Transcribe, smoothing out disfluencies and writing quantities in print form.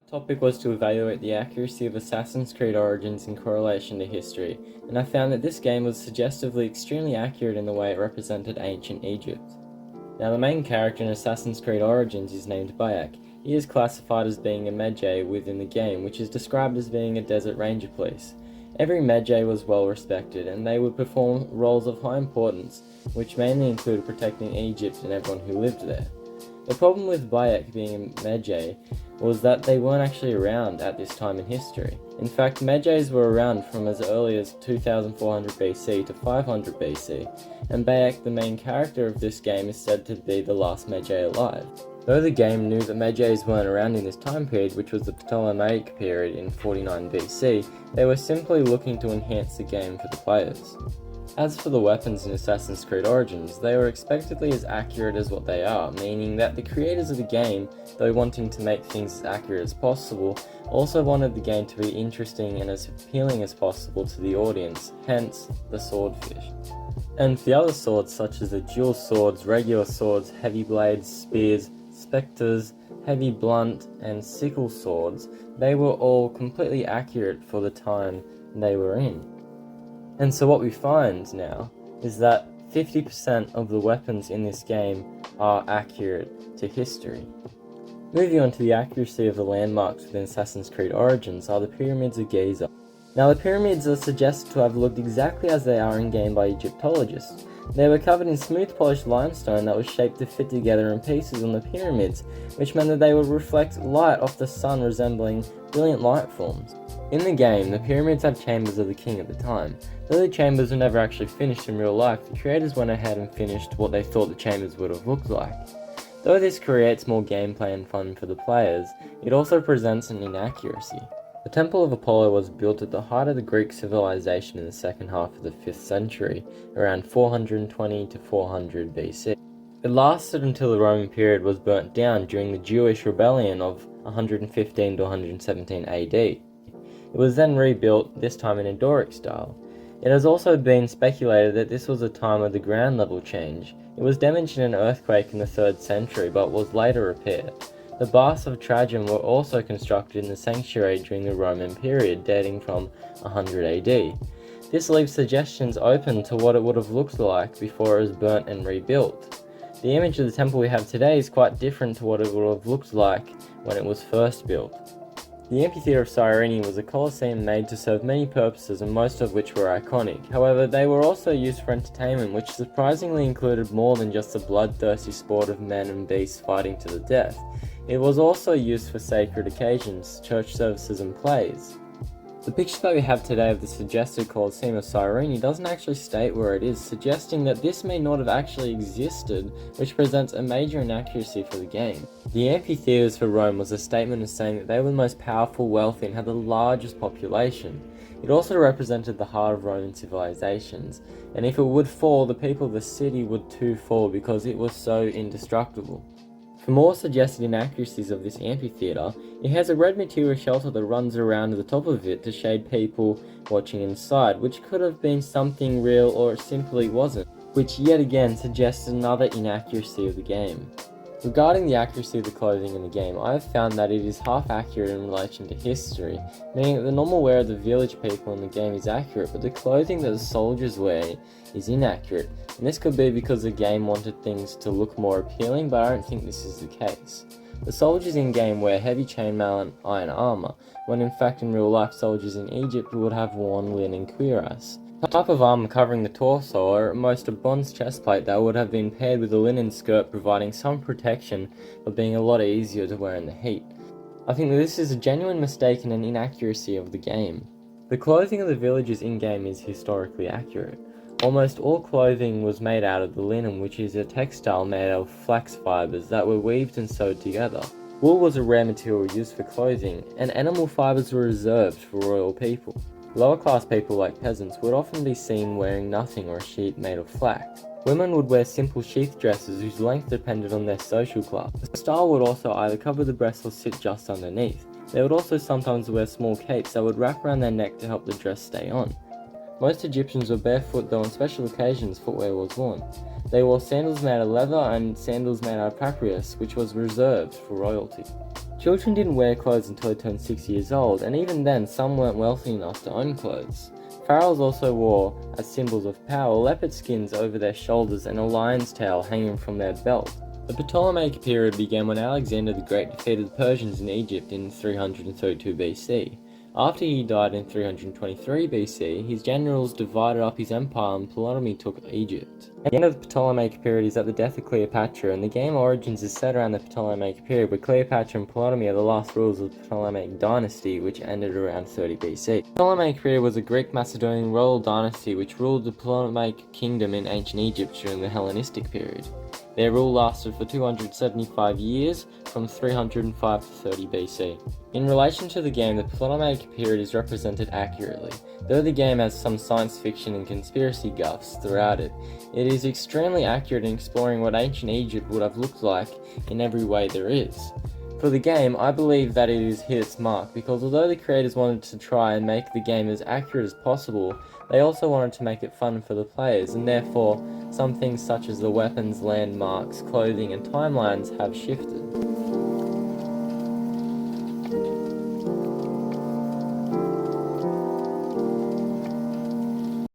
Topic was to evaluate the accuracy of Assassin's Creed Origins in correlation to history, and I found that this game was suggestively extremely accurate in the way it represented ancient Egypt. Now, the main character in Assassin's Creed Origins is named Bayek. He is classified as being a Medjay within the game, which is described as being a desert ranger police. Every Medjay was well respected, and they would perform roles of high importance, which mainly included protecting Egypt and everyone who lived there. The problem with Bayek being a Medjay was that they weren't actually around at this time in history. In fact, Medjays were around from as early as 2400 BC to 500 BC, and Bayek, the main character of this game, is said to be the last Medjay alive. Though the game knew that Medjays weren't around in this time period, which was the Ptolemaic period in 49 BC, they were simply looking to enhance the game for the players. As for the weapons in Assassin's Creed Origins, they were expectedly as accurate as what they are, meaning that the creators of the game, though wanting to make things as accurate as possible, also wanted the game to be interesting and as appealing as possible to the audience, hence the swordfish. And for the other swords, such as the dual swords, regular swords, heavy blades, spears, spectres, heavy blunt, and sickle swords, they were all completely accurate for the time they were in. And so what we find now is that 50% of the weapons in this game are accurate to history. Moving on to the accuracy of the landmarks within Assassin's Creed Origins are the Pyramids of Giza. Now, the pyramids are suggested to have looked exactly as they are in-game by Egyptologists. They were covered in smooth polished limestone that was shaped to fit together in pieces on the pyramids, which meant that they would reflect light off the sun, resembling brilliant light forms. In the game, the pyramids have chambers of the king at the time. Though the chambers were never actually finished in real life, the creators went ahead and finished what they thought the chambers would have looked like. Though this creates more gameplay and fun for the players, it also presents an inaccuracy. The Temple of Apollo was built at the height of the Greek civilization in the second half of the 5th century, around 420 to 400 BC. It lasted until the Roman period was burnt down during the Jewish rebellion of 115 to 117 AD. It was then rebuilt, this time in a Doric style. It has also been speculated that this was a time of the ground level change. It was damaged in an earthquake in the 3rd century but was later repaired. The Baths of Trajan were also constructed in the sanctuary during the Roman period, dating from 100 AD. This leaves suggestions open to what it would have looked like before it was burnt and rebuilt. The image of the temple we have today is quite different to what it would have looked like when it was first built. The Amphitheatre of Cyrene was a colosseum made to serve many purposes, and most of which were iconic. However, they were also used for entertainment, which surprisingly included more than just the bloodthirsty sport of men and beasts fighting to the death. It was also used for sacred occasions, church services and plays. The picture that we have today of the suggested Colosseum of Cyrene doesn't actually state where it is, suggesting that this may not have actually existed, which presents a major inaccuracy for the game. The amphitheatres for Rome was a statement of saying that they were the most powerful, wealthy, and had the largest population. It also represented the heart of Roman civilizations, and if it would fall, the people of the city would too fall because it was so indestructible. For more suggested inaccuracies of this amphitheatre, it has a red material shelter that runs around the top of it to shade people watching inside, which could have been something real or it simply wasn't, which yet again suggests another inaccuracy of the game. Regarding the accuracy of the clothing in the game, I have found that it is half accurate in relation to history, meaning that the normal wear of the village people in the game is accurate, but the clothing that the soldiers wear is inaccurate, and this could be because the game wanted things to look more appealing, but I don't think this is the case. The soldiers in-game wear heavy chainmail and iron armour, when in fact in real life soldiers in Egypt would have worn linen cuirass. The type of armour covering the torso, or at most a bronze chestplate that would have been paired with a linen skirt providing some protection but being a lot easier to wear in the heat. I think that this is a genuine mistake and an inaccuracy of the game. The clothing of the villagers in-game is historically accurate. Almost all clothing was made out of the linen, which is a textile made of flax fibres that were weaved and sewed together. Wool was a rare material used for clothing, and animal fibres were reserved for royal people. Lower class people like peasants would often be seen wearing nothing or a sheet made of flax. Women would wear simple sheath dresses whose length depended on their social class. The style would also either cover the breasts or sit just underneath. They would also sometimes wear small capes that would wrap around their neck to help the dress stay on. Most Egyptians were barefoot, though on special occasions footwear was worn. They wore sandals made of leather and sandals made out of papyrus, which was reserved for royalty. Children didn't wear clothes until they turned 6 years old, and even then some weren't wealthy enough to own clothes. Pharaohs also wore, as symbols of power, leopard skins over their shoulders and a lion's tail hanging from their belt. The Ptolemaic period began when Alexander the Great defeated the Persians in Egypt in 332 BC. After he died in 323 BC, his generals divided up his empire and Ptolemy took Egypt. The end of the Ptolemaic period is at the death of Cleopatra, and the game Origins is set around the Ptolemaic period, where Cleopatra and Ptolemy are the last rulers of the Ptolemaic dynasty, which ended around 30 BC. The Ptolemaic period was a Greek-Macedonian royal dynasty which ruled the Ptolemaic kingdom in ancient Egypt during the Hellenistic period. Their rule lasted for 275 years, from 305 to 30 BC. In relation to the game, the Ptolemaic period is represented accurately. Though the game has some science fiction and conspiracy guffs throughout it, it is extremely accurate in exploring what ancient Egypt would have looked like in every way there is. For the game, I believe that it has hit its mark, because although the creators wanted to try and make the game as accurate as possible, they also wanted to make it fun for the players, and therefore, some things such as the weapons, landmarks, clothing, and timelines have shifted.